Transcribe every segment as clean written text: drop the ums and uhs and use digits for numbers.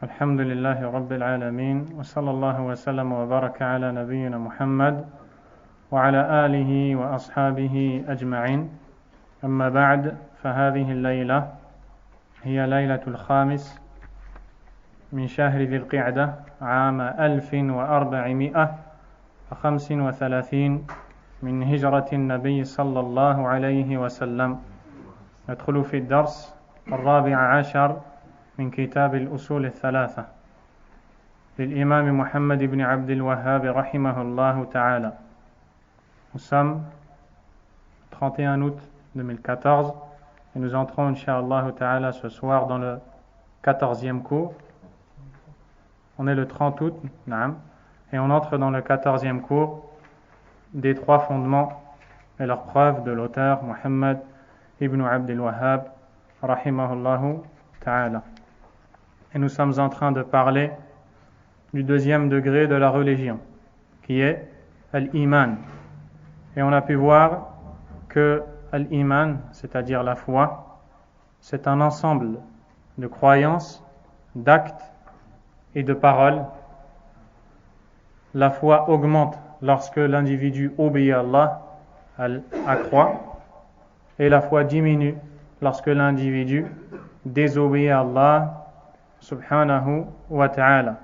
الحمد لله رب العالمين وصلى الله وسلم وبارك على نبينا محمد وعلى آله وأصحابه أجمعين. أما بعد، فهذه الليلة هي ليلة الخامس من شهر ذي القعدة عام 1435 من هجرة النبي صلى الله عليه وسلم. ندخل في الدرس الرابع عشر من كتاب الأصول الثلاثة للإمام محمد بن عبد الوهاب رحمه الله تعالى. Nous sommes 31 août 2014 et nous entrons incha'Allah ta'ala ce soir dans le 14e cours. On est le 30 août, et on entre dans le 14e cours des trois fondements et leurs preuves de l'auteur Muhammad ibn Abdul Wahhab rahimahullahu ta'ala. Et nous sommes en train de parler du deuxième degré de la religion, qui est al-iman. Et on a pu voir que al-iman, c'est-à-dire la foi, c'est un ensemble de croyances, d'actes et de paroles. La foi augmente lorsque l'individu obéit à Allah, accroît, et la foi diminue lorsque l'individu désobéit à Allah subhanahu wa ta'ala.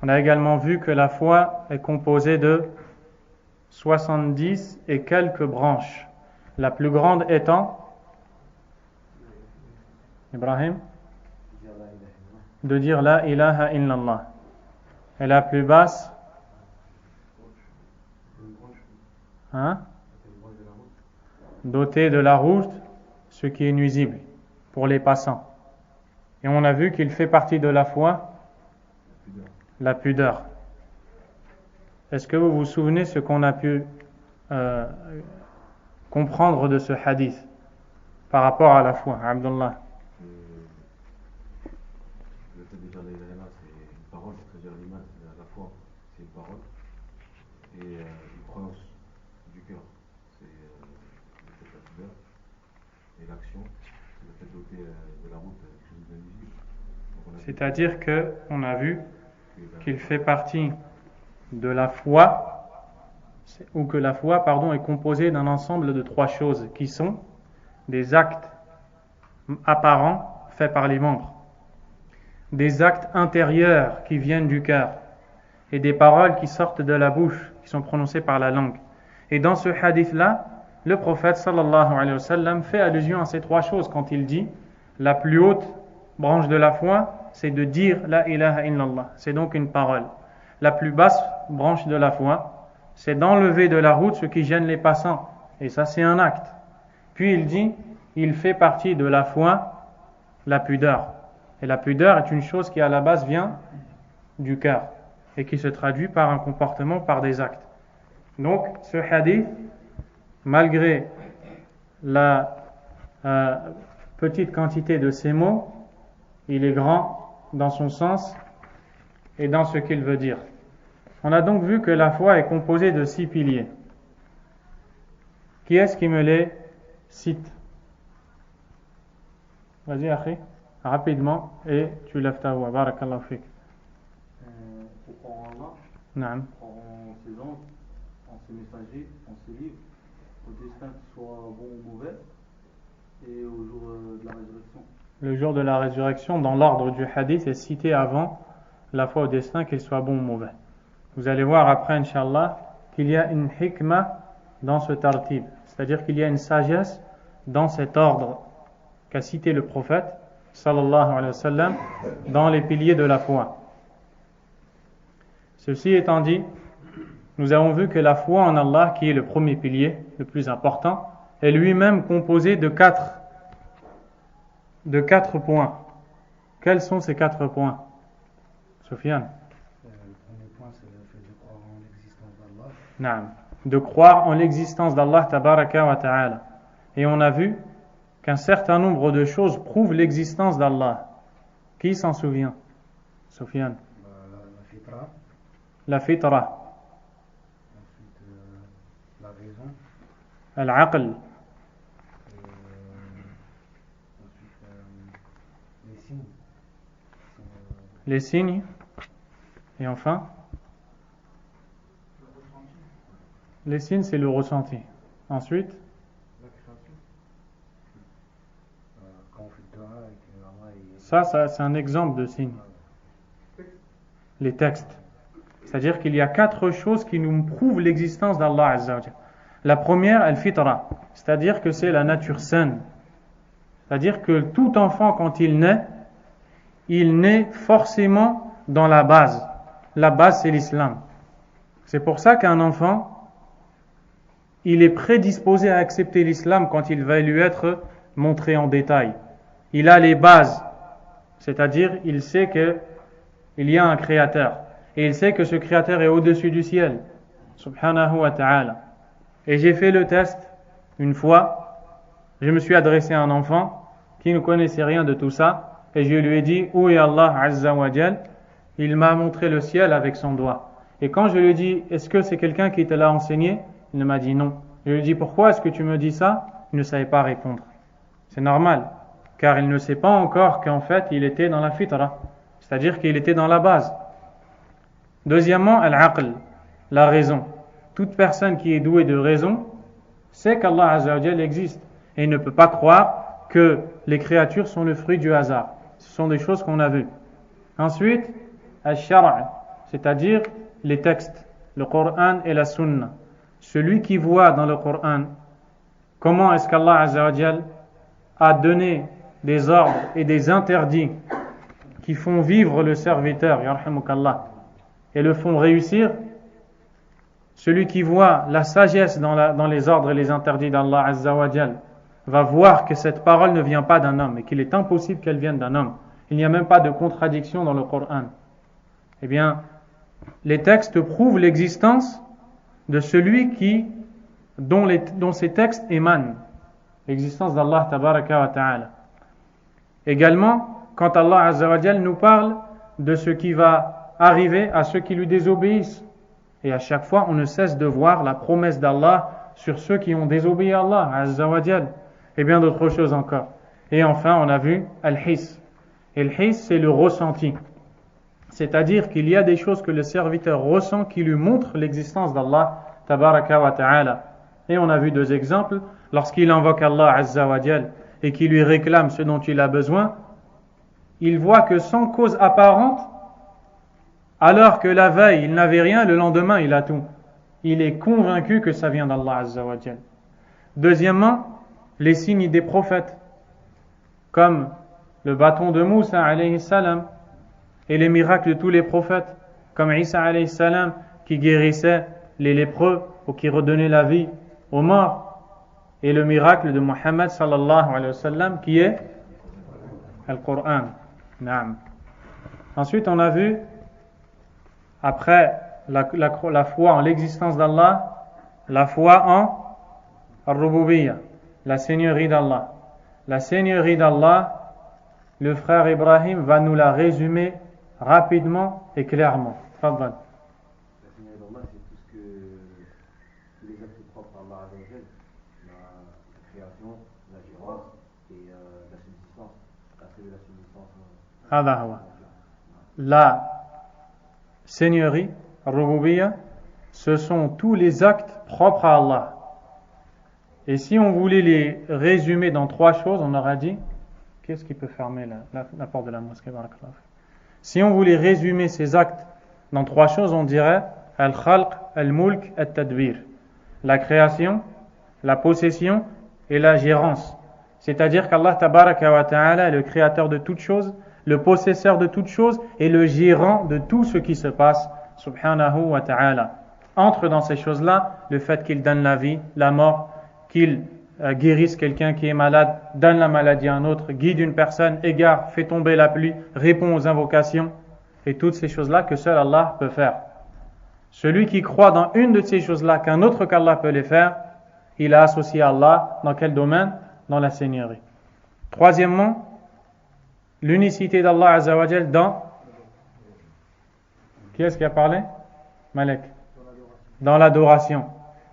On a également vu que la foi est composée de 70 et quelques branches. La plus grande étant, Ibrahim, de dire la ilaha illallah. Et la plus basse, doter de la route ce qui est nuisible pour les passants. Et on a vu qu'il fait partie de la foi la pudeur. Est-ce que vous vous souvenez ce qu'on a pu comprendre de ce hadith par rapport à la foi, Abdullah? Le fait de dire la ilaha illallah, c'est une parole, c'est-à-dire l'iman, la foi, c'est une parole, et une croyance du cœur, c'est le fait de la pudeur, et l'action, c'est le fait d'ôter de la route quelque chose d'invisible. C'est-à-dire qu'on a vu qu'il fait partie de la foi, ou que la foi, est composée d'un ensemble de trois choses qui sont des actes apparents faits par les membres, des actes intérieurs qui viennent du cœur et des paroles qui sortent de la bouche, qui sont prononcées par la langue. Et dans ce hadith-là, le prophète sallallahu alayhi wa sallam fait allusion à ces trois choses quand il dit la plus haute branche de la foi, c'est de dire la ilaha illallah. C'est donc une parole. La plus basse branche de la foi, c'est d'enlever de la route ce qui gêne les passants. Et ça, c'est un acte. Puis il dit, il fait partie de la foi, la pudeur. Et la pudeur est une chose qui à la base vient du cœur et qui se traduit par un comportement, par des actes. Donc, ce hadith, malgré la petite quantité de ces mots, il est grand dans son sens et dans ce qu'il veut dire. On a donc vu que la foi est composée de 6 piliers. Qui est-ce qui me les cite? Vas-y, Akhi, rapidement, et tu lèves ta voix. Barakallahu fik. Faut croire en Allah, Naam. croire en ses anges, en ses messagers, en ses livres, au destin qu'il soit bon ou mauvais, et au jour de la résurrection. Le jour de la résurrection, dans l'ordre du hadith, est cité avant la foi au destin, qu'il soit bon ou mauvais. Vous allez voir après, Inch'Allah, qu'il y a une hikmah dans ce tartib, c'est-à-dire qu'il y a une sagesse dans cet ordre qu'a cité le prophète, sallallahu alayhi wa sallam, dans les piliers de la foi. Ceci étant dit, nous avons vu que la foi en Allah, qui est le premier pilier, le plus important, est lui-même composé de quatre points. Quels sont ces 4 points, Sofiane? Le premier point, c'est le fait de croire en l'existence d'Allah. Naam. De croire en l'existence d'Allah tabaraka wa ta'ala. Et on a vu qu'un certain nombre de choses prouvent l'existence d'Allah. Qui s'en souvient? Sofiane? La fitra. La fitra. Ensuite, la raison. Al-aql. Ensuite, les signes. les signes, et enfin, les signes c'est le ressenti. Ensuite, Quand on fait le Torah et que Allah il- ça c'est un exemple de signe. Les textes. C'est-à-dire qu'il y a 4 choses qui nous prouvent l'existence d'Allah Azza wa Jalla. La première, al-fitra, c'est-à-dire que c'est la nature saine. C'est-à-dire que tout enfant, quand il naît forcément dans la base. La base, c'est l'islam. C'est pour ça qu'un enfant, il est prédisposé à accepter l'islam quand il va lui être montré en détail. Il a les bases, c'est-à-dire il sait qu'il y a un créateur. Et il sait que ce créateur est au-dessus du ciel. Subhanahu wa ta'ala. Et j'ai fait le test une fois. Je me suis adressé à un enfant qui ne connaissait rien de tout ça. Et je lui ai dit, où est Allah Azza wa Jal? Il m'a montré le ciel avec son doigt. Et quand je lui ai dit, est-ce que c'est quelqu'un qui te l'a enseigné? Il m'a dit non. Je lui ai dit, pourquoi est-ce que tu me dis ça? Il ne savait pas répondre. C'est normal. Car il ne sait pas encore qu'en fait, il était dans la fitra. C'est-à-dire qu'il était dans la base. Deuxièmement, al-aql, la raison. Toute personne qui est douée de raison sait qu'Allah Azza wa Jal existe et ne peut pas croire que les créatures sont le fruit du hasard. Ce sont des choses qu'on a vues. Ensuite, al-shara', c'est-à-dire les textes, le Coran et la Sunna. Celui qui voit dans le Coran comment est-ce qu'Allah Azza wa Jal a donné des ordres et des interdits qui font vivre le serviteur, yarhamukallah, et le font réussir, celui qui voit la sagesse dans les ordres et les interdits d'Allah Azza wa Jal va voir que cette parole ne vient pas d'un homme et qu'il est impossible qu'elle vienne d'un homme. Il n'y a même pas de contradiction dans le Coran. Eh bien, les textes prouvent l'existence de celui dont ces textes émanent, l'existence d'Allah tabaraka wa ta'ala. Également, quand Allah Azza wa Jal nous parle de ce qui va arriver à ceux qui lui désobéissent, et à chaque fois on ne cesse de voir la promesse d'Allah sur ceux qui ont désobéi à Allah Azza wa Jal, et bien d'autres choses encore. Et enfin on a vu al-hiss. Et le hiss, c'est le ressenti, c'est-à-dire qu'il y a des choses que le serviteur ressent qui lui montrent l'existence d'Allah tabaraka wa ta'ala. Et on a vu 2 exemples. Lorsqu'il invoque Allah Azza wa Jal et qu'il lui réclame ce dont il a besoin, il voit que sans cause apparente, alors que la veille il n'avait rien, le lendemain il a tout. Il est convaincu que ça vient d'Allah Azza wa Jal. Deuxièmement, les signes des prophètes, comme le bâton de Moussa alayhi salam et les miracles de tous les prophètes, comme Isa alayhi salam qui guérissait les lépreux ou qui redonnait la vie aux morts, et le miracle de Muhammad sallallahu alayhi wa sallam qui est Al-Qur'an. Naam. Ensuite on a vu, après la foi en l'existence d'Allah, la foi en Ar-Rububiyyah, la seigneurie d'Allah. La seigneurie d'Allah, le frère Ibrahim va nous la résumer rapidement et clairement. Fadlan. La seigneurie d'Allah, c'est tout ce que tous les actes propres à Allah Azza wa Jal, la création, la gérance et la subsistance, la subsistance. هذا هو. La seigneurie, Rububiyyah, ce sont tous les actes propres à Allah. Et si on voulait les résumer dans 3 choses, on aurait dit, qu'est-ce qui peut fermer la porte de la mosquée? Si on voulait résumer ces actes dans 3 choses, on dirait Al-Khalq, Al-Mulk, Al-Tadbir. La création, la possession et la gérance. C'est-à-dire qu'Allah tabaraka wa ta'ala est le créateur de toutes choses, le possesseur de toutes choses et le gérant de tout ce qui se passe, subhanahu wa ta'ala. Entre dans ces choses-là le fait qu'il donne la vie, la mort, qu'il guérisse quelqu'un qui est malade, donne la maladie à un autre, guide une personne, égare, fait tomber la pluie, répond aux invocations, et toutes ces choses-là que seul Allah peut faire. Celui qui croit dans une de ces choses-là qu'un autre qu'Allah peut les faire, il a associé Allah dans quel domaine? Dans la seigneurie. Troisièmement, l'unicité d'Allah Azza wa Jal dans... Qui est-ce qui a parlé? Malek. Dans l'adoration.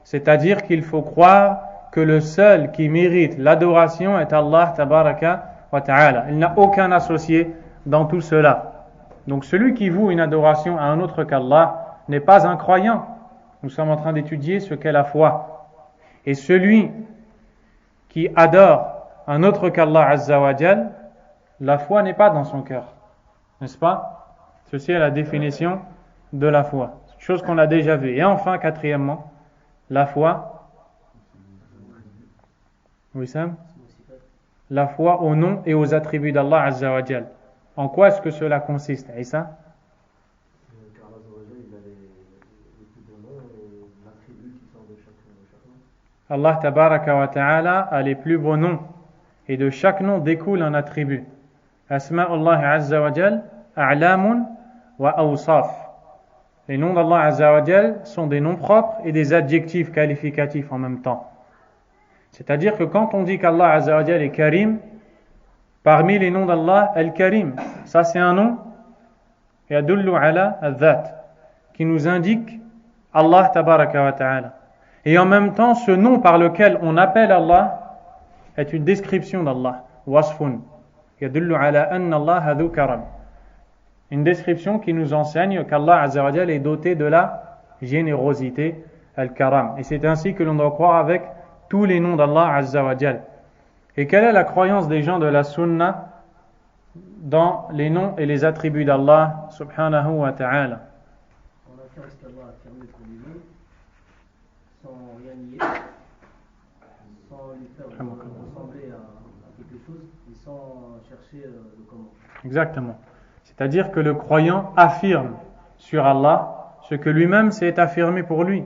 C'est-à-dire qu'il faut croire que le seul qui mérite l'adoration est Allah tabaraka wa ta'ala. Il n'a aucun associé dans tout cela. Donc celui qui voue une adoration à un autre qu'Allah n'est pas un croyant. Nous sommes en train d'étudier ce qu'est la foi. Et celui qui adore un autre qu'Allah Azza wa Jal, la foi n'est pas dans son cœur. N'est-ce pas? Ceci est la définition de la foi. Chose qu'on a déjà vue. Et enfin, quatrièmement, la foi. Oui, Sam? La foi au nom et aux attributs d'Allah Azza wa Jal. En quoi est-ce que cela consiste, Issa? Car Allah il a les plus bons noms et l'attribut qui sort de chaque nom. Allah Tabaraka wa Ta'ala a les plus beaux noms et de chaque nom découle un attribut. Asma'ullah Azza wa Jal, a'lamun wa awsaf. Les noms d'Allah Azza wa Jal sont des noms propres et des adjectifs qualificatifs en même temps. C'est-à-dire que quand on dit qu'Allah Azza wa Jal est Karim, parmi les noms d'Allah, Al-Karim, ça c'est un nom, yadullu ala al-dhat, qui nous indique Allah Tabaraka wa Ta'ala. Et en même temps, ce nom par lequel on appelle Allah est une description d'Allah, wasfun, yadullu ala anna Allah hadhu karam. Une description qui nous enseigne qu'Allah Azza wa Jal est doté de la générosité, al-karam. Et c'est ainsi que l'on doit croire avec tous les noms d'Allah Azza wa Jal. Et quelle est la croyance des gens de la sunna dans les noms et les attributs d'Allah subhanahu wa ta'ala? On a fait ce qu'Allah a affirmé pour lui-même, sans rien nier, sans lui faire ressembler à quelque chose, et sans chercher le comment. Exactement. C'est-à-dire que le croyant affirme sur Allah ce que lui-même s'est affirmé pour lui,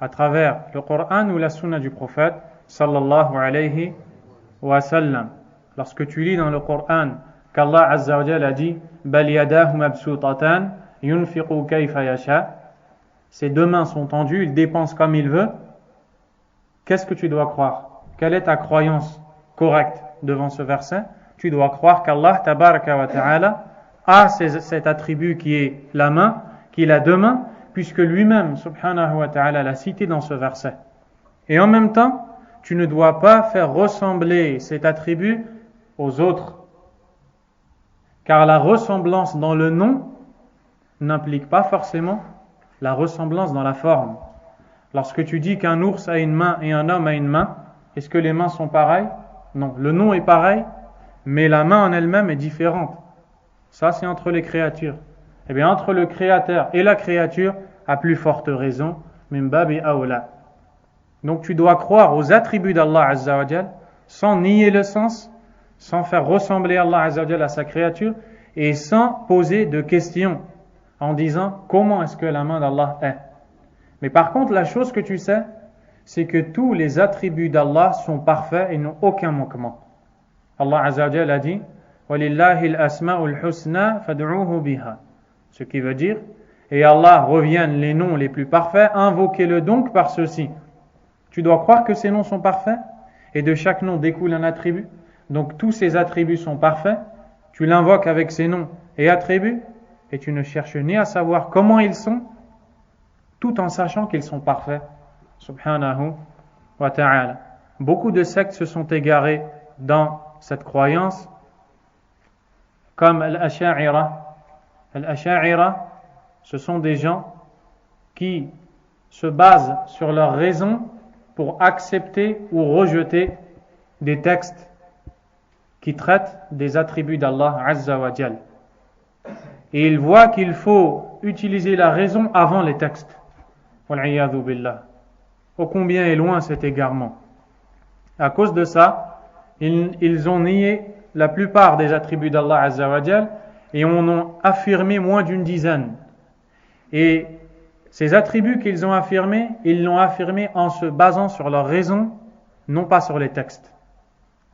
à travers le Coran ou la sunna du prophète sallallahu alayhi wa sallam. Lorsque tu lis dans le Coran qu'Allah Azza wa Jal a dit bal yadahu mabsutatan yunfiqu kayfa yasha, ses deux mains sont tendues, il dépense comme il veut. Qu'est-ce que tu dois croire? Quelle est ta croyance correcte devant ce verset? Tu dois croire qu'Allah tabaraka wa ta'ala a cet attribut qui est la main, qu'il a deux mains, puisque lui-même subhanahu wa ta'ala l'a cité dans ce verset. Et en même temps, tu ne dois pas faire ressembler cet attribut aux autres. Car la ressemblance dans le nom n'implique pas forcément la ressemblance dans la forme. Lorsque tu dis qu'un ours a une main et un homme a une main, est-ce que les mains sont pareilles? Non, le nom est pareil, mais la main en elle-même est différente. Ça, c'est entre les créatures. Eh bien, entre le créateur et la créature, à plus forte raison, min babi awla. Donc, tu dois croire aux attributs d'Allah Azza wa Jal, sans nier le sens, sans faire ressembler Allah Azza wa Jal à sa créature, et sans poser de questions, en disant comment est-ce que la main d'Allah est. Mais par contre, la chose que tu sais, c'est que tous les attributs d'Allah sont parfaits et n'ont aucun manquement. Allah Azza wa Jal a dit وَلِلَّهِ الْأَسْمَاءُ الْحُسْنَى فَادْعُوهُ بِهَا. Ce qui veut dire, et Allah reviennent les noms les plus parfaits, invoquez-le donc par ceci. Tu dois croire que ces noms sont parfaits, et de chaque nom découle un attribut. Donc tous ces attributs sont parfaits, tu l'invoques avec ces noms et attributs, et tu ne cherches ni à savoir comment ils sont, tout en sachant qu'ils sont parfaits. Subhanahu wa ta'ala. Beaucoup de sectes se sont égarés dans cette croyance, comme Al-Asha'ira. Al-Asha'ira, ce sont des gens qui se basent sur leur raison pour accepter ou rejeter des textes qui traitent des attributs d'Allah Azza wa Jal. Et ils voient qu'il faut utiliser la raison avant les textes. Wal'iyadhu billah. Ô combien est loin cet égarement. À cause de ça, ils ont nié la plupart des attributs d'Allah Azza wa Jal et en ont affirmé moins d'une dizaine. Et ces attributs qu'ils ont affirmés, ils l'ont affirmé en se basant sur leur raison, non pas sur les textes.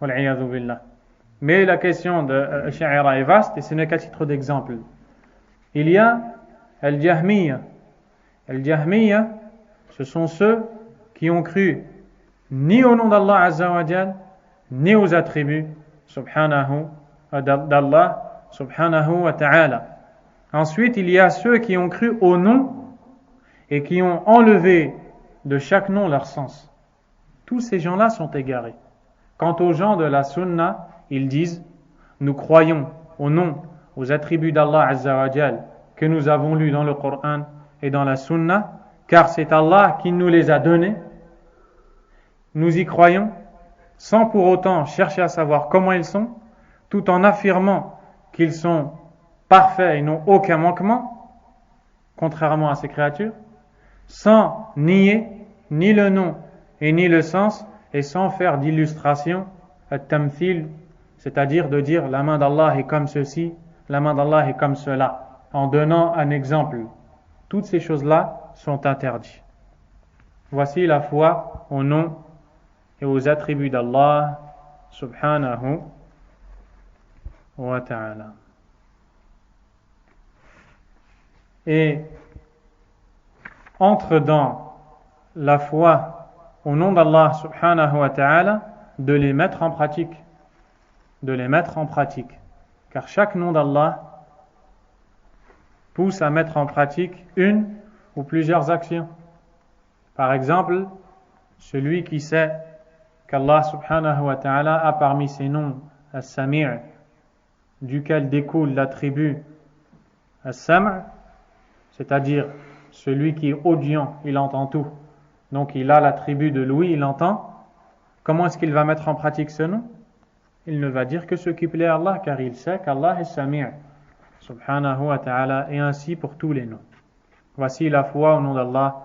Wal'iyadhu billah. Mais la question de Sha'ira est vaste et ce n'est qu'à titre d'exemple. Il y a Al-Jahmiyya. Al-Jahmiyya, ce sont ceux qui ont cru ni au nom d'Allah Azza wa Jal, ni aux attributs d'Allah subhanahu wa ta'ala. Ensuite, il y a ceux qui ont cru au nom et qui ont enlevé de chaque nom leur sens. Tous ces gens-là sont égarés. Quant aux gens de la sunna, ils disent, nous croyons au nom aux attributs d'Allah Azza wa Jal que nous avons lus dans le Coran et dans la Sunna, car c'est Allah qui nous les a donnés. Nous y croyons sans pour autant chercher à savoir comment ils sont, tout en affirmant qu'ils sont parfaits et n'ont aucun manquement, contrairement à ces créatures, sans nier ni le nom et ni le sens, et sans faire d'illustration, at-tamthil, c'est-à-dire de dire la main d'Allah est comme ceci, la main d'Allah est comme cela, en donnant un exemple. Toutes ces choses-là sont interdites. Voici la foi au nom et aux attributs d'Allah subhanahu wa ta'ala. Et entre dans la foi au nom d'Allah subhanahu wa ta'ala de les mettre en pratique. De les mettre en pratique. Car chaque nom d'Allah pousse à mettre en pratique une ou plusieurs actions. Par exemple, celui qui sait qu'Allah subhanahu wa ta'ala a parmi ses noms As-Sami', duquel découle l'attribut As-Sam', c'est-à-dire celui qui est audient, il entend tout. Donc il a l'attribut de l'ouïe, il entend. Comment est-ce qu'il va mettre en pratique ce nom? Il ne va dire que ce qui plaît à Allah, car il sait qu'Allah est Sami' subhanahu wa ta'ala, et ainsi pour tous les noms. Voici la foi au nom d'Allah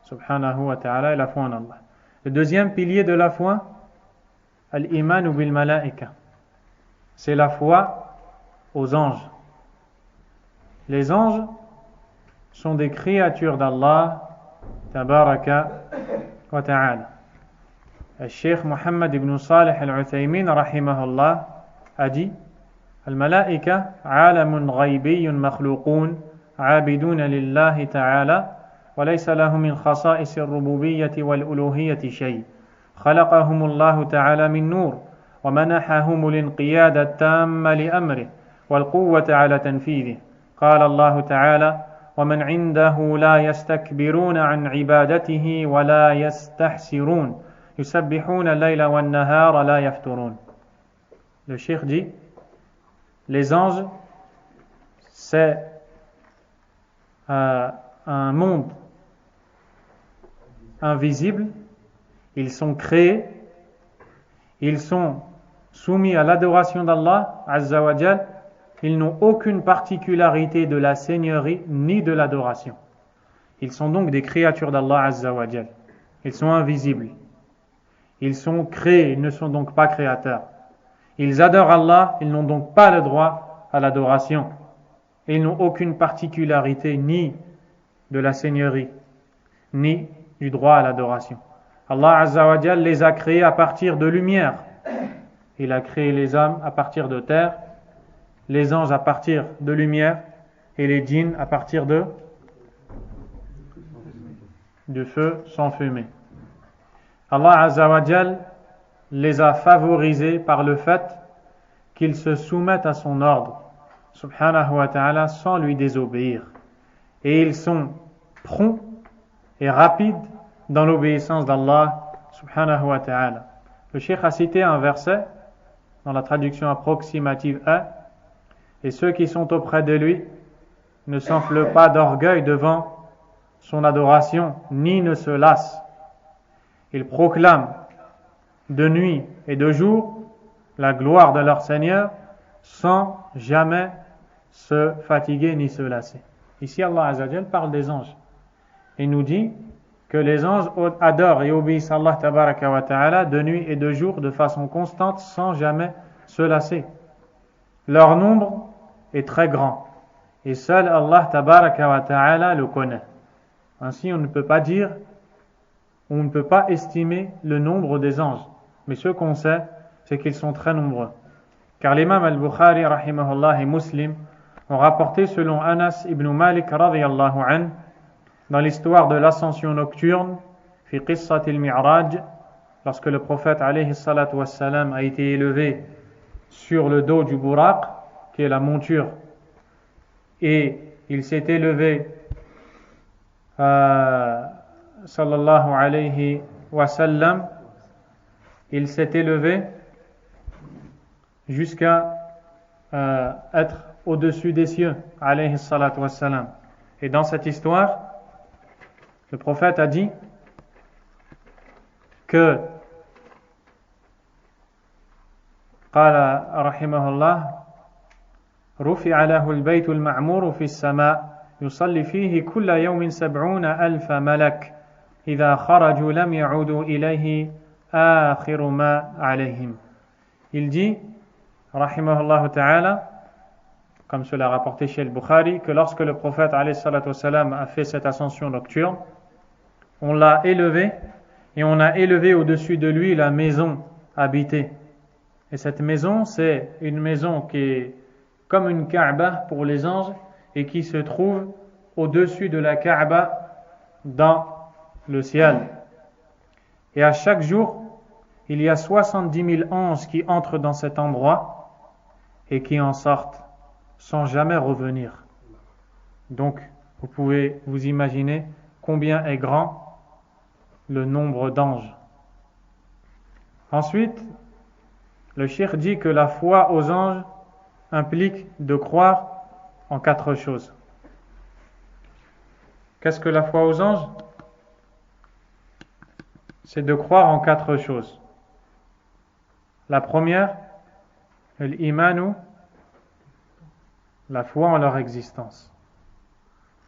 subhanahu wa ta'ala et la foi en Allah. Le deuxième pilier de la foi, al-iman bil malaika, c'est la foi aux anges. Les anges sont des créatures d'Allah tabaraka wa ta'ala. Le Cheikh Mohammed ibn Salih al-Uthaymin rahimahullah a dit: الملائكة عالم غيبي مخلوقون عابدون لله تعالى وليس لهم من خصائص الربوبية والألوهية شيء خلقهم الله تعالى من نور ومنحهم الانقياد التام لأمره والقوة على تنفيذه قال الله تعالى ومن عنده لا يستكبرون عن عبادته ولا يستحسرون يسبحون الليل والنهار لا يفترون. Le Cheikh dit: les anges, c'est un monde invisible. Ils sont créés, ils sont soumis à l'adoration d'Allah Azza wa Jal. Ils n'ont aucune particularité de la seigneurie ni de l'adoration. Ils sont donc des créatures d'Allah Azza wa Jal. Ils sont invisibles. Ils sont créés, ils ne sont donc pas créateurs. Ils adorent Allah, ils n'ont donc pas le droit à l'adoration. Ils n'ont aucune particularité ni de la seigneurie, ni du droit à l'adoration. Allah Azza wa Jal les a créés à partir de lumière. Il a créé les hommes à partir de terre, les anges à partir de lumière et les djinns à partir de feu sans fumée. Allah Azza wa Jal les a favorisés par le fait qu'ils se soumettent à son ordre, subhanahu wa ta'ala, sans lui désobéir. Et ils sont prompts et rapides dans l'obéissance d'Allah, subhanahu wa ta'ala. Le Cheikh a cité un verset dans la traduction approximative A: et ceux qui sont auprès de lui ne s'enflent pas d'orgueil devant son adoration, ni ne se lassent. Ils proclament de nuit et de jour la gloire de leur Seigneur sans jamais se fatiguer ni se lasser. Ici, Allah Azza wa Jal parle des anges et nous dit que les anges adorent et obéissent à Allah tabaraka wa ta'ala de nuit et de jour de façon constante sans jamais se lasser. Leur nombre est très grand et seul Allah tabaraka wa ta'ala le connaît. Ainsi, on ne peut pas estimer le nombre des anges. Mais ce qu'on sait, c'est qu'ils sont très nombreux. Car l'imam al-Bukhari rahimahullah et Muslim ont rapporté selon Anas ibn Malik radiyallahu anhu dans l'histoire de l'ascension nocturne, fi qissat al-Mi'raj, lorsque le prophète alayhi salatu wassalam a été élevé sur le dos du Buraq, qui est la monture, et il s'est élevé sallallahu alayhi wa sallam, il s'est élevé jusqu'à être au-dessus des cieux, alayhi salatu wassalam. Et dans cette histoire, le prophète a dit que قال رحمه الله رفع له البيت المعمور في السماء يصلي فيه كل يوم 70,000 ملك إذا خرجوا لم يعودوا إليه آخر ما عليهم. Il dit, rahimahullah ta'ala, comme cela rapporté chez le Bukhari, que lorsque le prophète alayhi salatu wassalam a fait cette ascension nocturne, on l'a élevé et on a élevé au-dessus de lui la maison habitée. Et cette maison, c'est une maison qui est comme une Kaaba pour les anges et qui se trouve au-dessus de la Kaaba dans le ciel. Et à chaque jour, il y a 70 000 anges qui entrent dans cet endroit et qui en sortent sans jamais revenir. Donc, vous pouvez vous imaginer combien est grand le nombre d'anges. Ensuite, le cheikh dit que la foi aux anges implique de croire en 4 choses. Qu'est-ce que la foi aux anges? C'est de croire en 4 choses. La première, l'imanu, la foi en leur existence.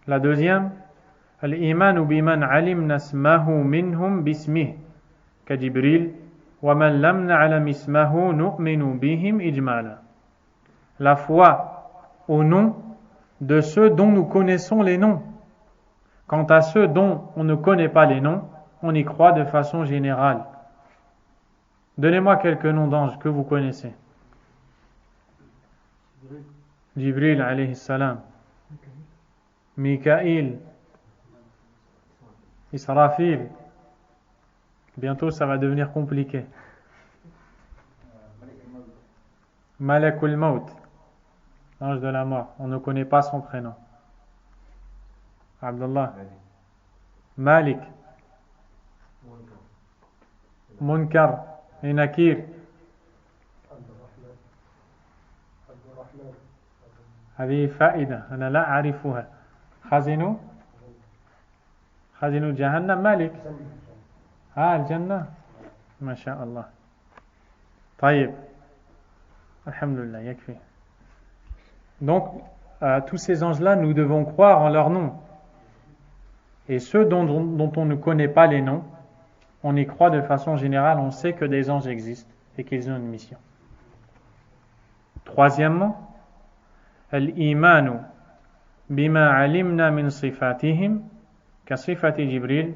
La deuxième, l'imanu biman alimna ismahu minhum bismih, ka Jibril. La foi au nom de ceux dont nous connaissons les noms. Quant à ceux dont on ne connaît pas les noms, on y croit de façon générale. Donnez-moi quelques noms d'anges que vous connaissez. Jibril alayhi salam, Mikaïl, Israfil. Bientôt, ça va devenir compliqué. Malakul Maut, l'ange de la mort. On ne connaît pas son prénom. Abdullah. Malik. Munkar et Nakir. هذه فائدة أنا لا أعرفها. خازن جهنم مالك. الجنة ما شاء الله. طيب alhamdulillah yakfi. Donc tous ces anges-là, nous devons croire en leurs noms. Et ceux dont on ne connaît pas les noms, on y croit de façon générale. On sait que des anges existent et qu'ils ont une mission. Troisièmement, al-imanu bima alimna min sifatihim ka sifati Jibril.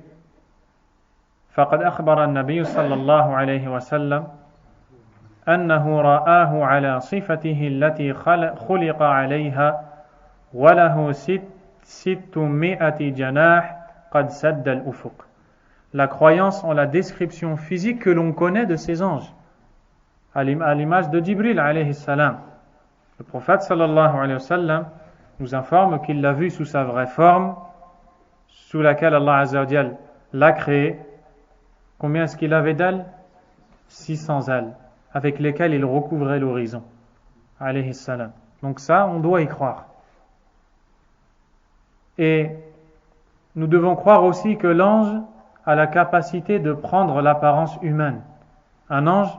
فقد أخبر النبي صلى الله عليه وسلم أنه رآه على صفته التي خلق عليها وله 600 جناح قد سد الأفق. La croyance en la description physique que l'on connaît de ces anges, à l'image de Jibril alayhi salam. Le prophète sallallahu alayhi wa sallam nous informe qu'il l'a vu sous sa vraie forme, sous laquelle Allah azza wa jal l'a créé. Combien est-ce qu'il avait d'ailes? 600 ailes, avec lesquelles il recouvrait l'horizon. Alayhi salam. Donc ça, on doit y croire. Et nous devons croire aussi que l'ange a la capacité de prendre l'apparence humaine. Un ange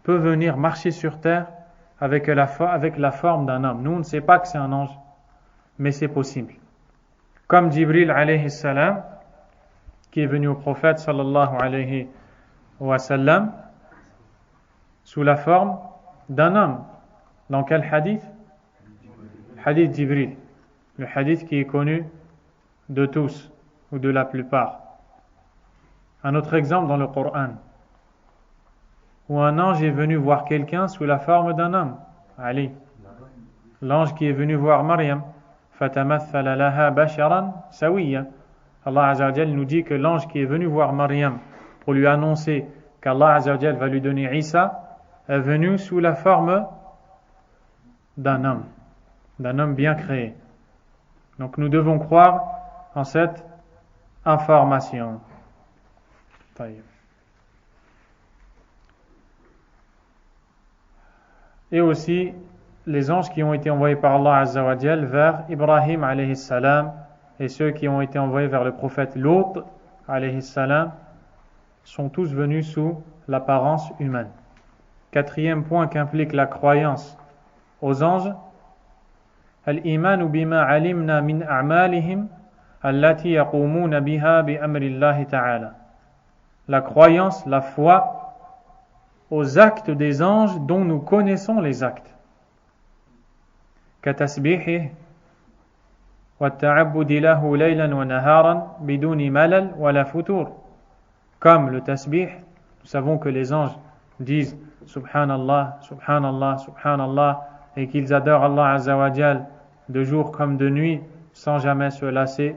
peut venir marcher sur terre avec la forme d'un homme. Nous, on ne sait pas que c'est un ange, mais c'est possible. Comme Jibril alayhi salam, qui est venu au prophète sallallahu alayhi wa sallam sous la forme d'un homme. Dans quel hadith? Hadith Jibril, le hadith qui est connu de tous ou de la plupart. Un autre exemple dans le Coran, où un ange est venu voir quelqu'un sous la forme d'un homme. Ali, l'ange qui est venu voir Maryam, fatamathhala laha basharan sawiya. Allah Azza wa Jal nous dit que l'ange qui est venu voir Maryam pour lui annoncer qu'Allah Azza wa Jal va lui donner Isa est venu sous la forme d'un homme bien créé. Donc nous devons croire en cette information. Et aussi les anges qui ont été envoyés par Allah Azza wa Jal vers Ibrahim alayhi salam et ceux qui ont été envoyés vers le prophète Lut alayhi salam sont tous venus sous l'apparence humaine. Quatrième point qu'implique la croyance aux anges, al-iman bima alimna min a'malihim allati yaqumuna biha bi amri Allah ta'ala. La croyance, la foi aux actes des anges dont nous connaissons les actes. كتسبيحه والتعبد له ليلا ونهارا بدون ملل ولا فتور. Comme le tasbih, nous savons que les anges disent Subhanallah, Subhanallah, Subhanallah et qu'ils adorent Allah Azza wa Jal de jour comme de nuit sans jamais se lasser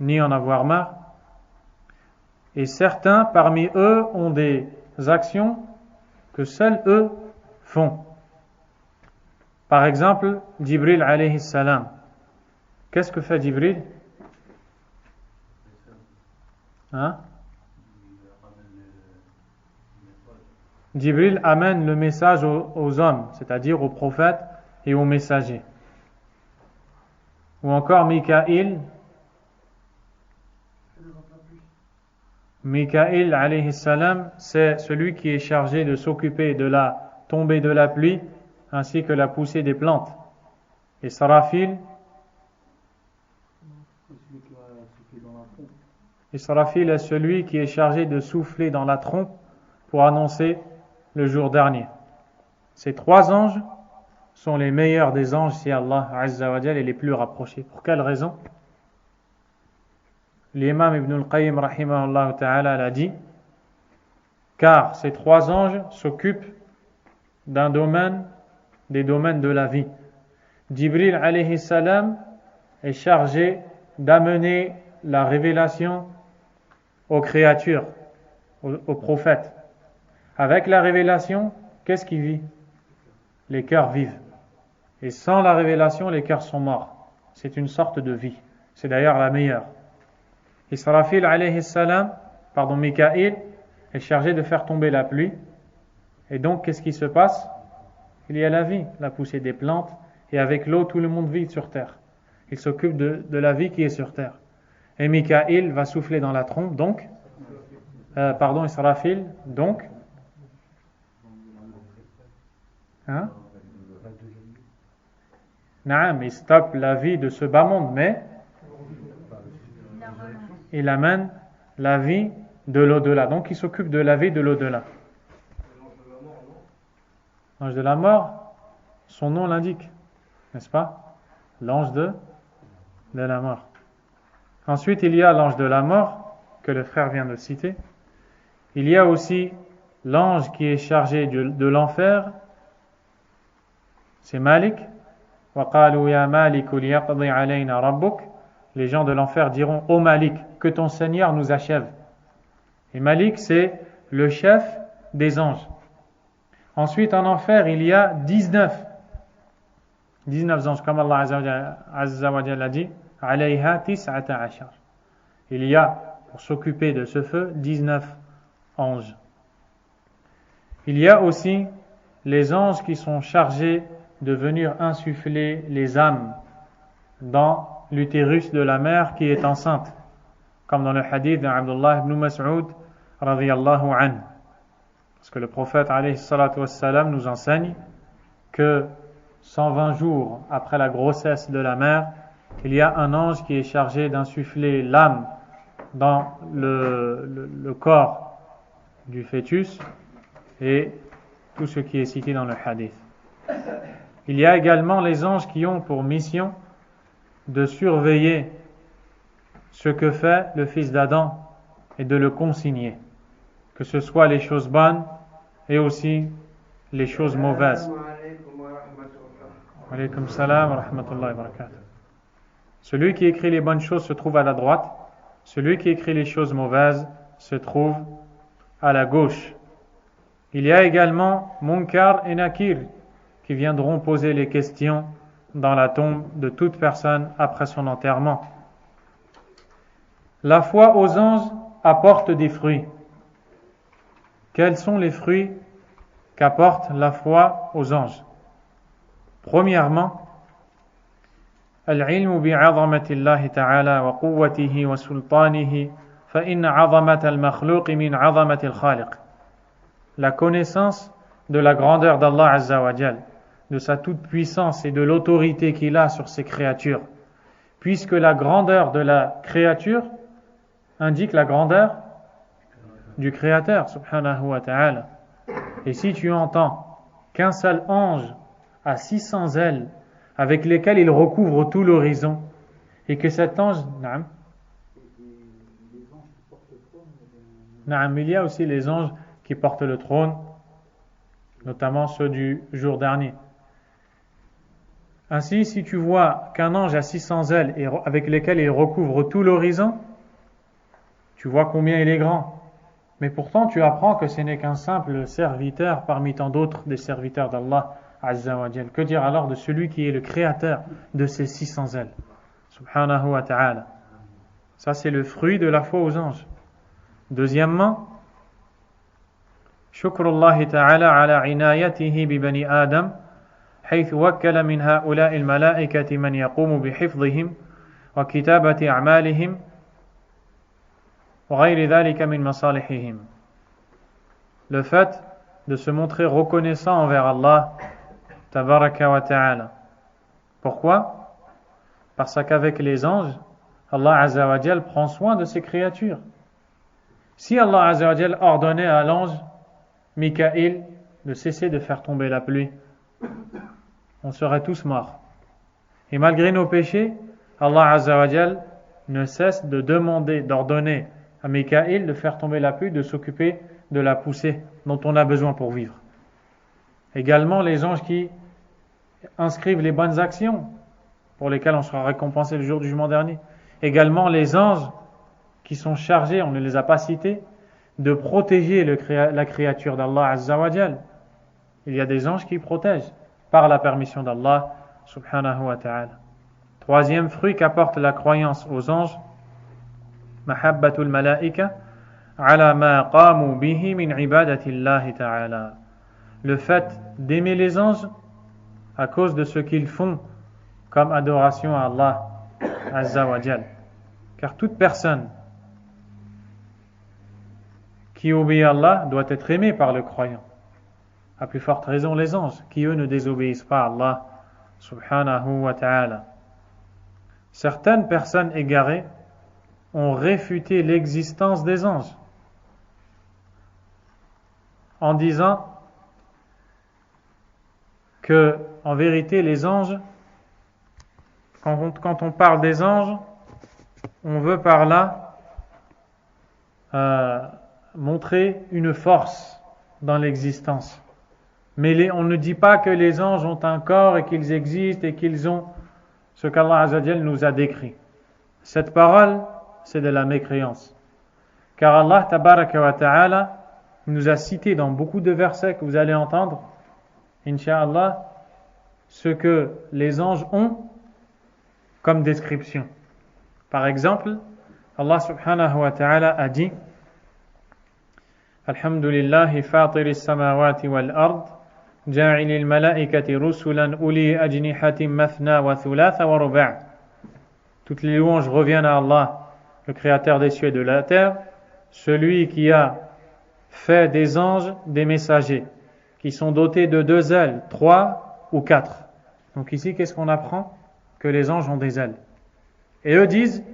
ni en avoir marre. Et certains parmi eux ont des actions que seuls eux font. Par exemple, Jibril alayhi salam. Qu'est-ce que fait Jibril? Jibril amène le message aux hommes, c'est-à-dire aux prophètes et aux messagers. Ou encore Mikaïl. Mikaïl alayhi salam, c'est celui qui est chargé de s'occuper de la tombée de la pluie ainsi que la poussée des plantes. Et Sarafil, est celui qui est chargé de souffler dans la trompe pour annoncer le jour dernier. Ces trois anges sont les meilleurs des anges si Allah Azza wa Jal est les plus rapprochés. Pour quelle raison? L'imam Ibn al-Qayyim rahimahullah ta'ala l'a dit, car ces trois anges s'occupent d'un domaine des domaines de la vie. Jibril alayhi salam est chargé d'amener la révélation aux créatures, aux prophètes. Avec la révélation, qu'est-ce qui vit? Les cœurs vivent. Et sans la révélation, les cœurs sont morts. C'est une sorte de vie. C'est d'ailleurs la meilleure. Israfil alayhi salam, Mikaïl, est chargé de faire tomber la pluie. Et donc, qu'est-ce qui se passe? Il y a la vie, la poussée des plantes, et avec l'eau, tout le monde vit sur terre. Il s'occupe de la vie qui est sur terre. Et Mikaïl va souffler dans la trompe, donc, Israfil, donc, Naam, il stoppe la vie de ce bas monde, mais il amène la vie de l'au-delà. Donc, il s'occupe de la vie de l'au-delà. L'ange de la mort, son nom l'indique, n'est-ce pas? L'ange de la mort. Ensuite, il y a l'ange de la mort, que le frère vient de citer. Il y a aussi l'ange qui est chargé de l'enfer, c'est Malik. وَقَالُوا يَا مَالِكُ لِيَقْضِي عَلَيْنَا رَبُّكَ. Les gens de l'enfer diront, ô Malik, que ton Seigneur nous achève. Et Malik, c'est le chef des anges. Ensuite, en enfer, il y a 19 anges, comme Allah Azza wa Jalla dit, alayha tis'ata ashar. Il y a, pour s'occuper de ce feu, 19 anges. Il y a aussi les anges qui sont chargés de venir insuffler les âmes dans l'utérus de la mère qui est enceinte, comme dans le hadith d'Abdullah ibn Mas'ud radiyallahu anhu. Parce que le prophète alayhi salatu wassalam nous enseigne que 120 jours après la grossesse de la mère, il y a un ange qui est chargé d'insuffler l'âme dans le corps du fœtus et tout ce qui est cité dans le hadith. Il y a également les anges qui ont pour mission de surveiller ce que fait le fils d'Adam et de le consigner, que ce soit les choses bonnes et aussi les choses mauvaises. Alaykum salam wa rahmatullahi wa barakatuh. Celui qui écrit les bonnes choses se trouve à la droite, celui qui écrit les choses mauvaises se trouve à la gauche. Il y a également Munkar et Nakir qui viendront poser les questions dans la tombe de toute personne après son enterrement. La foi aux anges apporte des fruits. Quels sont les fruits qu'apporte la foi aux anges? Premièrement, العلم بعظمة الله تعالى وقوته وسلطانه فإن عظمة المخلوق من عظمة الخالق. La connaissance de la grandeur d'Allah Azza wa Jal, de sa toute-puissance et de l'autorité qu'il a sur ses créatures, puisque la grandeur de la créature indique la grandeur du Créateur, subhanahu wa ta'ala. Et si tu entends qu'un seul ange a 600 ailes avec lesquelles il recouvre tout l'horizon, et que cet ange... il y a aussi les anges qui portent le trône, notamment ceux du jour dernier. Ainsi, si tu vois qu'un ange a 600 ailes et avec lesquelles il recouvre tout l'horizon, tu vois combien il est grand. Mais pourtant, tu apprends que ce n'est qu'un simple serviteur parmi tant d'autres des serviteurs d'Allah Azza wa Jal. Que dire alors de celui qui est le créateur de ces 600 ailes, subhanahu wa ta'ala. Ça, c'est le fruit de la foi aux anges. Deuxièmement, شكر الله تعالى على عنايته ببني آدم حيث وكل من هؤلاء الملائكة من يقوم بحفظهم وكتابة أعمالهم وغير ذلك من مصالحهم. Le fait de se montrer reconnaissant envers Allah tabaraka wa ta'ala. Pourquoi? Parce qu'avec les anges, Allah Azza wa Jal prend soin de ses créatures. Si Allah Azza wa Jal ordonnait à l'ange Mikaïl de cesser de faire tomber la pluie, on serait tous morts. Et malgré nos péchés, Allah Azza wa Jal ne cesse de demander, d'ordonner à Mikaïl de faire tomber la pluie, de s'occuper de la poussée dont on a besoin pour vivre. Également les anges qui inscrivent les bonnes actions pour lesquelles on sera récompensé le jour du jugement dernier. Également les anges qui sont chargés, on ne les a pas cités, de protéger la créature d'Allah Azza wa Jal. Il y a des anges qui protègent par la permission d'Allah subhanahu wa ta'ala. Troisième fruit qu'apporte la croyance aux anges, mahabbatul malaika ala ma qamu bihi min ibadati Allah ta'ala. Le fait d'aimer les anges à cause de ce qu'ils font comme adoration à Allah Azza wa Jal. Car toute personne qui obéit à Allah doit être aimé par le croyant. À plus forte raison les anges, qui eux ne désobéissent pas à Allah subhanahu wa ta'ala. Certaines personnes égarées ont réfuté l'existence des anges en disant que, en vérité, les anges, quand on parle des anges, on veut par là montrer une force dans l'existence. Mais on ne dit pas que les anges ont un corps et qu'ils existent et qu'ils ont ce qu'Allah Azza wa Jal nous a décrit. Cette parole, c'est de la mécréance. Car Allah tabaraka wa ta'ala nous a cité dans beaucoup de versets que vous allez entendre, Inch'Allah, ce que les anges ont comme description. Par exemple, Allah subhanahu wa ta'ala a dit Alhamdulillahi fatiris samawati wal ard ja'ilil malaikati rusulan uli ajnihatin mathna wa thulatha wa ruba'. Toutes les louanges reviennent à Allah, le créateur des cieux et de la terre, celui qui a fait des anges des messagers qui sont dotés de 2 ailes, 3 ou 4. Donc ici, qu'est-ce qu'on apprend? Que les anges ont des ailes. Et eux disent,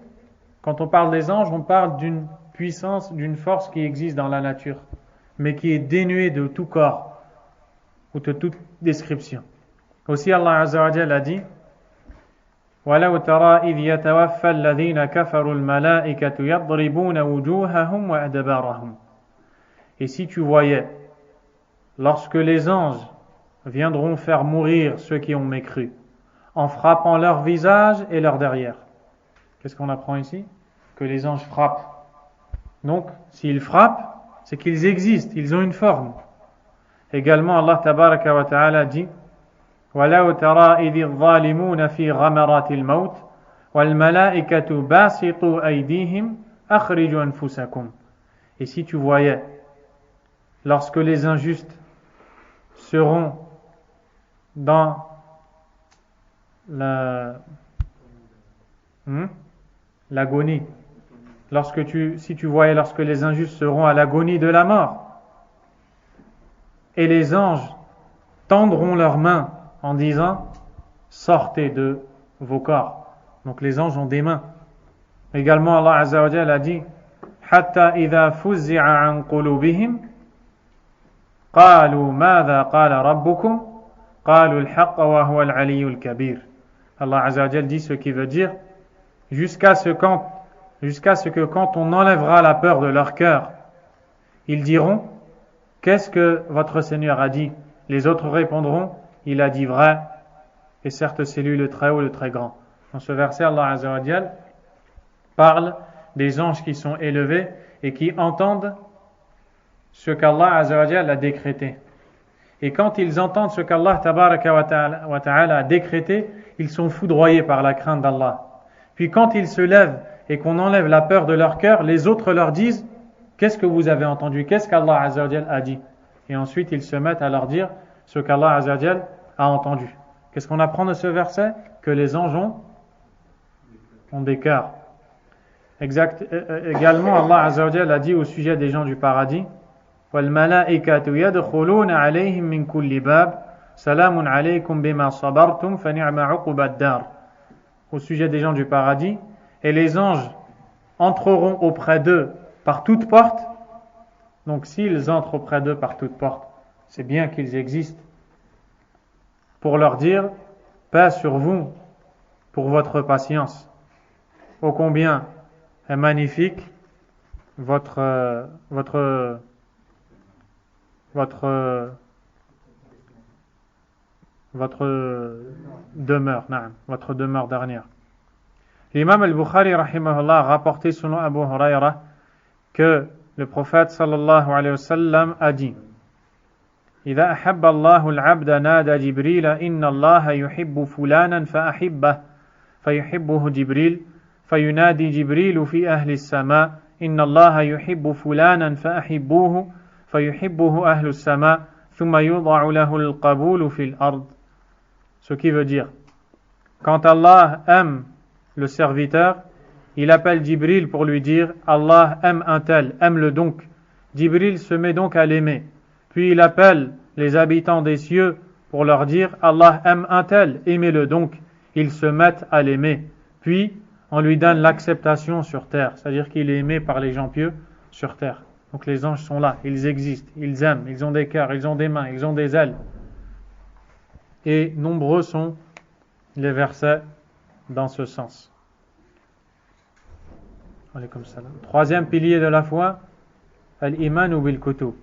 quand on parle des anges, on parle d'une puissance, d'une force qui existe dans la nature, mais qui est dénuée de tout corps ou de toute description. Aussi Allah Azza wa Jalla a dit وَلَوْ تَرَى إِذْ يَتَوَفَّى الَّذِينَ كَفَرُوا الْمَلَائِكَةُ يَضْرِبُونَ وُجُوهَهُمْ وَأَدْبَارَهُمْ. Et si tu voyais, lorsque les anges viendront faire mourir ceux qui ont mécru, en frappant leur visage et leur derrière. Qu'est-ce qu'on apprend ici? Que les anges frappent. Donc, s'ils frappent, c'est qu'ils existent, ils ont une forme. Également, Allah tabaraka wa ta'ala dit وَلَوْ تَرَى إِذِ الظَّالِمُونَ فِي غَمَرَاتِ الْمَوْتِ وَالْمَلَائِكَةُ بَاسِطُوا أَيْدِيهِمْ أَخْرِجُوا أَنفُسَكُمْ. Et si tu voyais, lorsque les injustes seront dans l'agonie. Si tu voyais lorsque les injustes seront à l'agonie de la mort, et les anges tendront leurs mains en disant sortez de vos corps. Donc les anges ont des mains. Également Allah Azza wa Jalla a dit hatta idha fuzzi'a an qulubihim qalu madha qala rabbukum qalu al-haqqa wa huwa al-aliyyul kabir. Allah Azza wa Jalla dit ce qui veut dire jusqu'à ce que quand on enlèvera la peur de leur cœur, ils diront qu'est-ce que votre Seigneur a dit? Les autres répondront il a dit vrai, et certes c'est lui le très haut, le très grand. Dans ce verset, Allah Azza wa Jalla parle des anges qui sont élevés et qui entendent ce qu'Allah Azza wa Jalla a décrété. Et quand ils entendent ce qu'Allah Tabaraka wa Ta'ala a décrété, ils sont foudroyés par la crainte d'Allah. Puis quand ils se lèvent et qu'on enlève la peur de leur cœur, les autres leur disent qu'est-ce que vous avez entendu? Qu'est-ce qu'Allah Azza wa Jalla a dit? Et ensuite ils se mettent à leur dire ce qu'Allah Azza wa Jalla a entendu. Qu'est-ce qu'on apprend de ce verset? Que les anges ont des cœurs. Également, Allah Azza wa Jalla a dit au sujet des gens du paradis وَالْمَلَائِكَةُ يَدْخُلُونَ عَلَيْهِمْ مِنْ كُلِّ بَابٍ سَلَامٌ عَلَيْكُمْ بِمَا صَبَرْتُمْ فَنِعْمَ عُقْبَى الدَّارِ. Au sujet des gens du paradis, et les anges entreront auprès d'eux par toute porte. Donc s'ils entrent auprès d'eux par toute porte, c'est bien qu'ils existent, pour leur dire paix sur vous pour votre patience. Ô combien est magnifique votre demeure, votre demeure dernière. L'imam al-Bukhari rahimahullah a rapporté selon Abu Huraira que le prophète sallallahu alayhi wa sallam a dit إذا أحب الله العبد نادى جبريل إن الله يحب فلانا فأحبه فيحبه جبريل فينادي جبريل في أهل السماء إن الله يحب فلانا فأحبوه فيحبه أهل السماء ثم يوضع له القبول في الأرض. Ce qui veut dire, quand Allah aime le serviteur, il appelle Jibril pour lui dire Allah aime un tel, aime-le donc. Jibril se met donc à l'aimer. Puis il appelle les habitants des cieux pour leur dire Allah aime un tel, aimez-le donc. Ils se mettent à l'aimer. Puis on lui donne l'acceptation sur terre, c'est-à-dire qu'il est aimé par les gens pieux sur terre. Donc les anges sont là, ils existent, ils aiment, ils ont des cœurs, ils ont des mains, ils ont des ailes. Et nombreux sont les versets dans ce sens. Troisième pilier de la foi, al-imanu bil-kutub,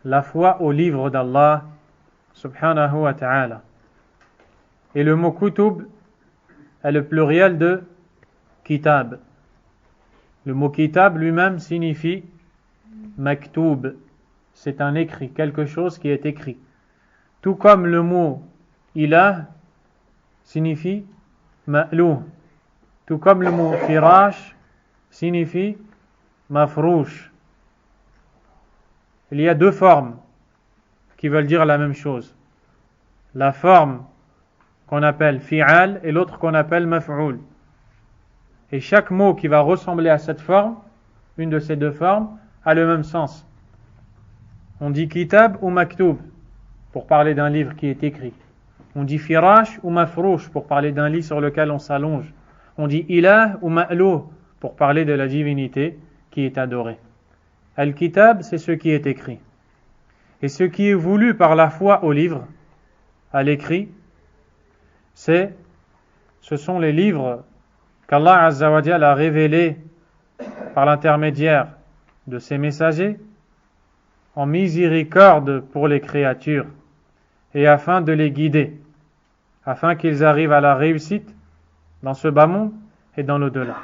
la foi au livre d'Allah subhanahu wa ta'ala. Et le mot kutub est le pluriel de kitab. Le mot kitab lui-même signifie maktoub, c'est un écrit, quelque chose qui est écrit. Tout comme le mot ilah signifie ma'louh, tout comme le mot firash signifie mafrouch. Il y a deux formes qui veulent dire la même chose. La forme qu'on appelle fi'al et l'autre qu'on appelle maf'oul. Et chaque mot qui va ressembler à cette forme, une de ces deux formes, a le même sens. On dit kitab ou maktoub pour parler d'un livre qui est écrit. On dit firash ou mafrouch pour parler d'un lit sur lequel on s'allonge. On dit ilah ou ma'louh pour parler de la divinité qui est adorée. Al-kitab, c'est ce qui est écrit. Et ce qui est voulu par la foi au livre, à l'écrit, ce sont les livres qu'Allah Azza wa Jalla a révélés par l'intermédiaire de ses messagers en miséricorde pour les créatures et afin de les guider, afin qu'ils arrivent à la réussite dans ce bas monde et dans l'au-delà.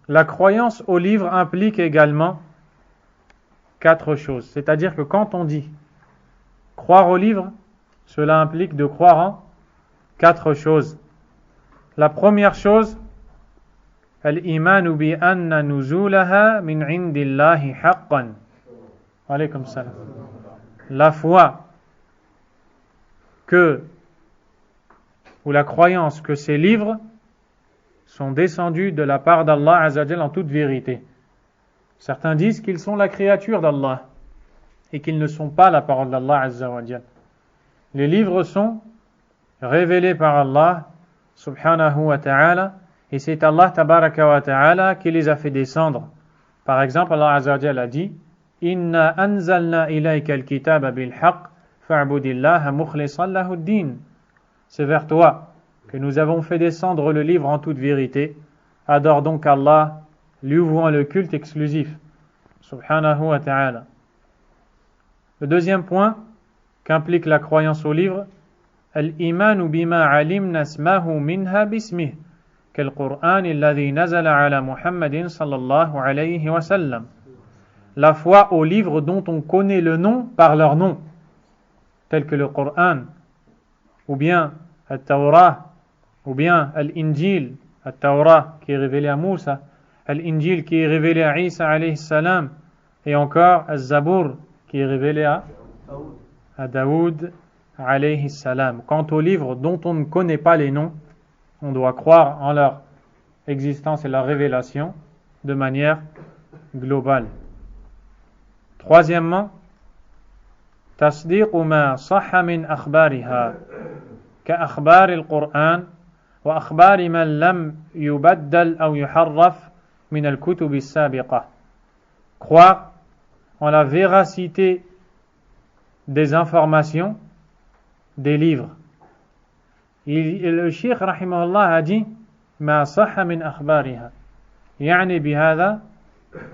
La croyance au livre implique également 4 choses. C'est-à-dire que quand on dit croire au livre, cela implique de croire en 4 choses. La première chose, al-imanu bi anna nuzulaha min indillahi haqqan. Alaykum salam. La foi que ou la croyance que ces livres sont descendus de la part d'Allah Azza wa Jal en toute vérité. Certains disent qu'ils sont la créature d'Allah et qu'ils ne sont pas la parole d'Allah Azza wa Jal. Les livres sont révélés par Allah subhanahu wa ta'ala et c'est Allah tabaraka wa ta'ala qui les a fait descendre. Par exemple, Allah Azza wa Jal a dit Inna anzalna ilayka al-kitaba bil haqq fa'budillaha mukhlishan lahu ad-din. C'est vers toi que nous avons fait descendre le livre en toute vérité. Adore donc Allah, lui vouant le culte exclusif. Subhanahu wa ta'ala. Le deuxième point qu'implique la croyance au livre, al-imanu bima alimna ismahu minha bismih, quel Qur'an alladhi nazala ala Muhammadin sallallahu alayhi wa sallam. La foi aux livres dont on connaît le nom par leur nom, tels que le Qur'an, ou bien al-Tawrah, ou bien al-Injil, al-Tawrah qui est révélé à Moussa, al-Injil qui est révélé à Isa alayhi salam, et encore al-Zabour qui est révélé à Daoud alayhi salam. Quant aux livres dont on ne connaît pas les noms, on doit croire en leur existence et leur révélation de manière globale. Troisièmement, تصديق ما صح من أخبارها كأخبار القرآن وأخبار من لم يبدل أو يحرف من الكتب السابقة. Croire en la véracité des informations des livres. Le Cheikh rahimahullah a dit ما صح من أخبارها يعني بهذا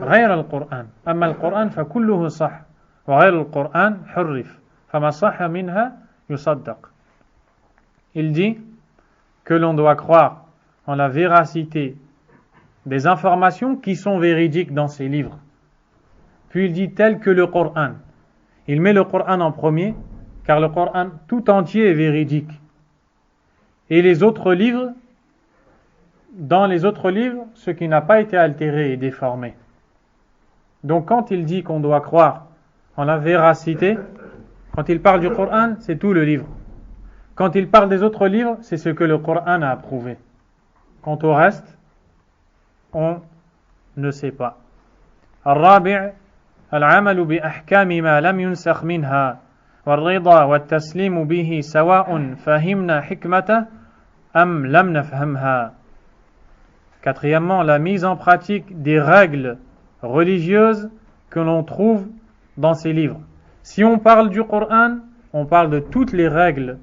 غير القرآن أما القرآن فكله صح وغير القرآن حرف فما صح منها يصدق. Il dit que l'on doit croire en la véracité des informations qui sont véridiques dans ces livres. Puis il dit tel que le Coran. Il met le Coran en premier car le Coran tout entier est véridique. Et les autres livres, dans les autres livres, ce qui n'a pas été altéré et déformé. Donc quand il dit qu'on doit croire en la véracité, quand il parle du Coran, c'est tout le livre. Quand il parle des autres livres, c'est ce que le Coran a approuvé. Quant au reste, on ne sait pas. الرابع العمل بأحكام ما لم ينسخ منها والرضا والتسليم به سواء فهمنا حكمته أم لم نفهمها. Quatrièmement, la mise en pratique des règles religieuses que l'on trouve dans ces livres. Si on parle du Coran, on parle de toutes les règles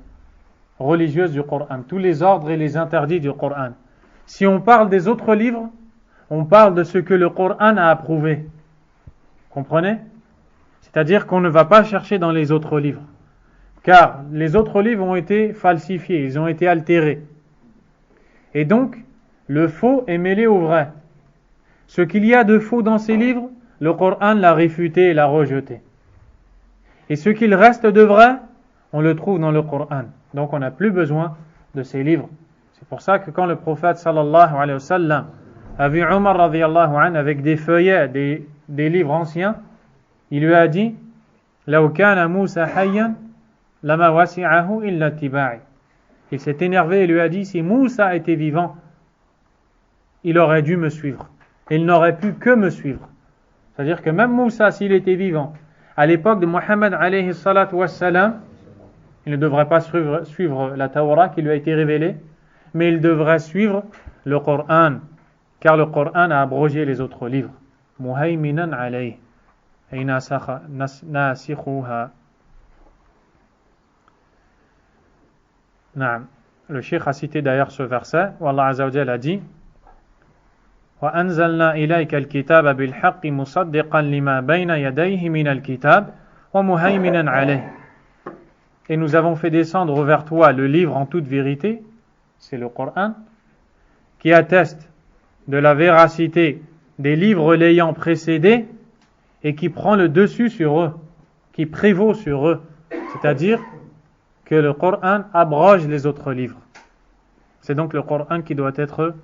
religieuses du Coran, tous les ordres et les interdits du Coran. Si on parle des autres livres, on parle de ce que le Coran a approuvé. Comprenez? C'est-à-dire qu'on ne va pas chercher dans les autres livres. Car les autres livres ont été falsifiés, ils ont été altérés. Et donc, le faux est mêlé au vrai. Ce qu'il y a de faux dans ces livres, le Coran l'a réfuté et l'a rejeté. Et ce qu'il reste de vrai, on le trouve dans le Coran. Donc on n'a plus besoin de ces livres. C'est pour ça que quand le prophète sallallahu alayhi wa sallam a vu Omar radiyallahu anhu avec des feuillets, des livres anciens, il lui a dit لو كان موسى حيا لما وسعه إلا اتباعي. Il s'est énervé et lui a dit si Moussa était vivant, il aurait dû me suivre. Il n'aurait pu que me suivre. C'est-à-dire que même Moussa, s'il était vivant, à l'époque de Mohammed alayhi salatu wassalam, il ne devrait pas suivre la Tawra qui lui a été révélée, mais il devrait suivre le Coran, car le Coran a abrogé les autres livres. Muhaiminan alayhi ay nasikhuha. Le Cheikh a cité d'ailleurs ce verset où Allah Azza wa Jalla a dit وأنزلنا إليك الكتاب بالحق مصدقا لما بين يديه من الكتاب ومهيمنا عليه. Et nous avons fait descendre vers toi le livre en toute vérité, c'est le Coran, qui atteste de la véracité des livres l'ayant précédé et qui prend le dessus sur eux, qui prévaut sur eux. C'est-à-dire que le Coran abroge les autres livres. C'est donc le Coran qui doit être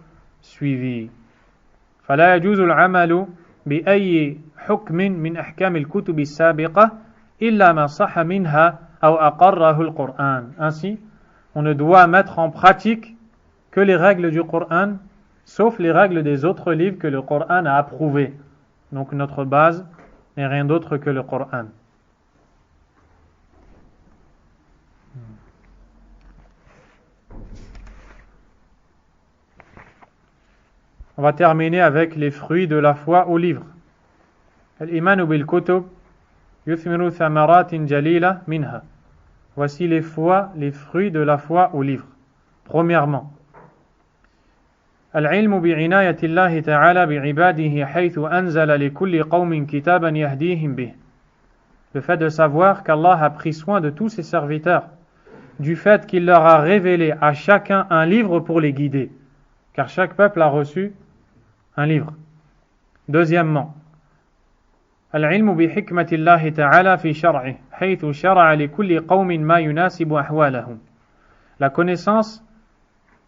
suivi. فلا يجوز العمل بأي حكم من أحكام الكتب السابقة إلا ما صح منها أو أقره القرآن. Ainsi, on ne doit mettre en pratique que les règles du Coran, sauf les règles des autres livres que le Coran a approuvées. Donc notre base n'est rien d'autre que le Coran. On va terminer avec les fruits de la foi au livre. Al-imanu bil-kutub yuthmiru thamaratin jalila minha. Voici les fruits de la foi au livre. Premièrement, العلم بعناية الله تعالى بعباده حيث أنزل لكل قوم كتابا يهديهم به. Le fait de savoir qu'Allah a pris soin de tous ses serviteurs, du fait qu'il leur a révélé à chacun un livre pour les guider, car chaque peuple a reçu un livre. Deuxièmement, العلم بحكمة الله تعالى في شرعه حيث شرع لكل قوم ما يناسب أحوالهم. La connaissance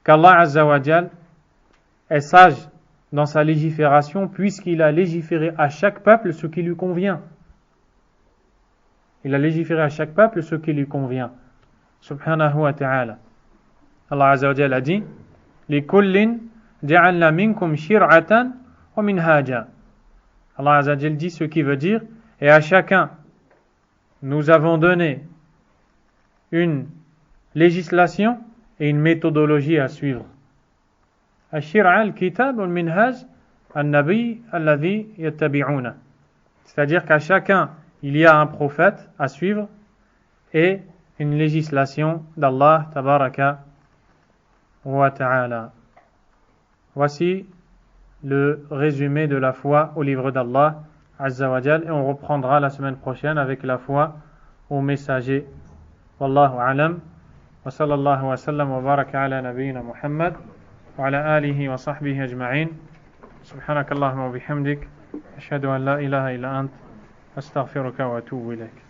qu'Allah Azza wa Jal est sage dans sa légifération puisqu'il a légiféré à chaque peuple ce qui lui convient. Il a légiféré à chaque peuple ce qui lui convient. Subhanahu wa ta'ala. Allah Azza wa Jal a dit لِكُلٍّ جَعَلْنَا مِنْكُمْ شِرْعَةً وَمِنْهَاجًا. Allah Azza wa Jal dit ce qui veut dire et à chacun nous avons donné une législation et une méthodologie à suivre. الشرع الكتاب والمنهاج النبي الذي يتبعونه. C'est-à-dire qu'à chacun il y a un prophète à suivre et une législation d'Allah tabaraka wa ta'ala. Voici le résumé de la foi au livre d'Allah Azza wa Jal et on reprendra la semaine prochaine avec la foi au messager. Wallahu a'lam wa sallallahu wa sallam wa baraka ala nabiyyina Muhammad wa ala alihi wa sahbihi ajma'in. Subhanakallahumma wa bihamdik ashhadu an la ilaha illa ant astaghfiruka wa atubu ilayk.